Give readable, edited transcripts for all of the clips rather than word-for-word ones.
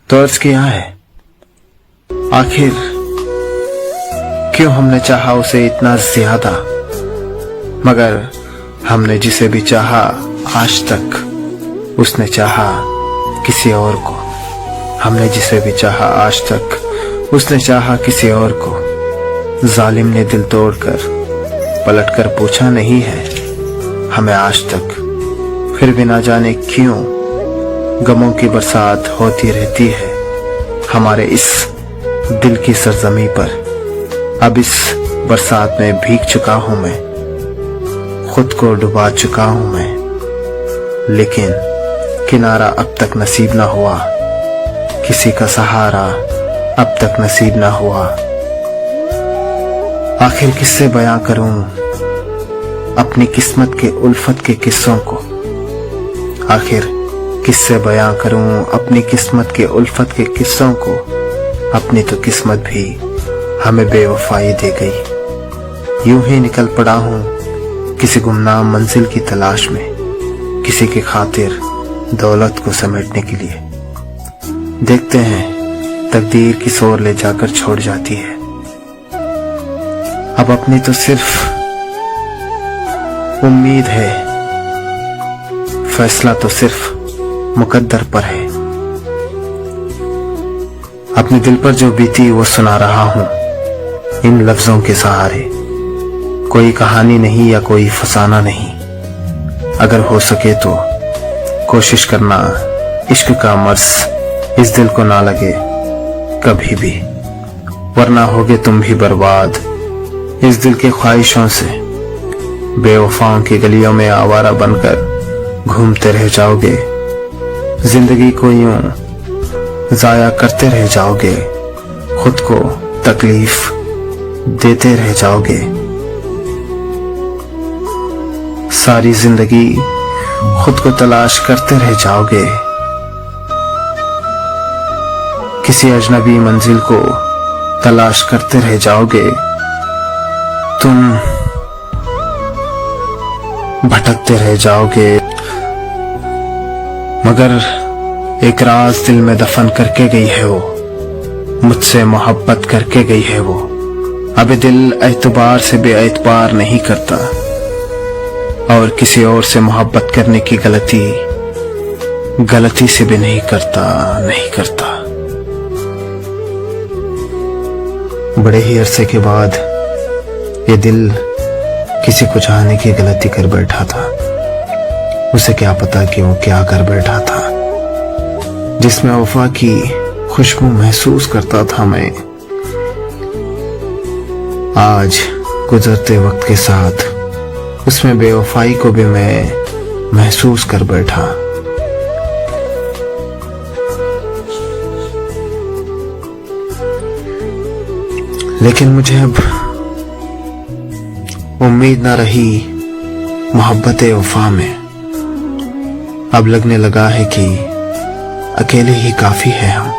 तो अर्ज किया है, आखिर क्यों हमने चाहा उसे इतना ज्यादा, मगर हमने जिसे भी चाहा आज तक उसने चाहा किसी और को। हमने जिसे भी चाहा आज तक उसने चाहा किसी और को। जालिम ने दिल तोड़कर पलटकर पूछा नहीं है हमें आज तक। फिर भी ना जाने क्यों गमों की बरसात होती रहती है हमारे इस दिल की सरजमी पर। अब इस बरसात में भीग चुका हूं मैं, खुद को डुबा चुका हूं मैं, लेकिन किनारा अब तक नसीब ना हुआ, किसी का सहारा अब तक नसीब ना हुआ। आखिर किससे बयां करूं अपनी किस्मत के उल्फत के किस्सों को। आखिर किससे बयां करूं अपनी किस्मत के उल्फत के किस्सों को। अपनी तो किस्मत भी हमें बेवफाई दे गई। यूं ही निकल पड़ा हूं किसी गुमनाम मंजिल की तलाश में, किसी की खातिर दौलत को समेटने के लिए। देखते हैं तकदीर किस ओर ले जाकर छोड़ जाती है। अब अपनी तो सिर्फ उम्मीद है, फैसला तो सिर्फ मुकद्दर पर है। अपने दिल पर जो बीती वो सुना रहा हूं इन लफ्जों के सहारे। कोई कहानी नहीं या कोई फसाना नहीं। अगर हो सके तो कोशिश करना इश्क का मर्ज इस दिल को ना लगे कभी भी, वरना होगे तुम भी बर्बाद इस दिल के ख्वाहिशों से। बेवफाओं की गलियों में आवारा बनकर घूमते रह जाओगे, जिंदगी को यूं जाया करते रह जाओगे, खुद को तकलीफ देते रह जाओगे। सारी जिंदगी खुद को तलाश करते रह जाओगे, किसी अजनबी मंजिल को तलाश करते रह जाओगे। तुम भटकते रह जाओगे, मगर एक राज दिल में दफन करके गई है वो, मुझसे मोहब्बत करके गई है वो। अब दिल एतबार से बेएतबार नहीं करता और किसी और से मोहब्बत करने की गलती से भी नहीं करता। बड़े ही अरसे के बाद ये दिल किसी को चाहने की गलती कर बैठा था। उसे क्या पता कि वो क्या कर बैठा था, जिसमें वफा की खुशबू महसूस करता था मैं। आज गुजरते वक्त के साथ उसमें बेवफाई को भी मैं महसूस कर बैठा। लेकिन मुझे अब उम्मीद ना रही मोहब्बत वफा में। अब लगने लगा है कि अकेले ही काफी है हम,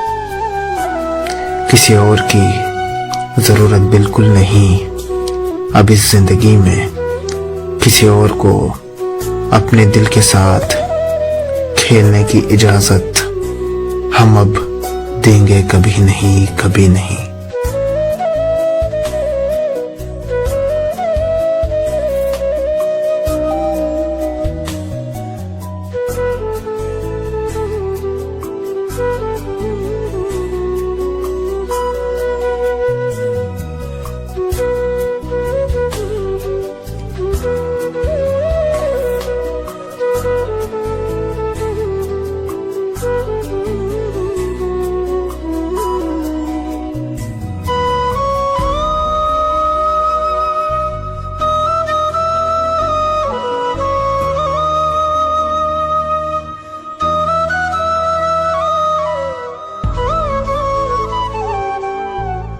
किसी और की जरूरत बिल्कुल नहीं। अब इस जिंदगी में किसी और को अपने दिल के साथ खेलने की इजाजत हम अब देंगे कभी नहीं।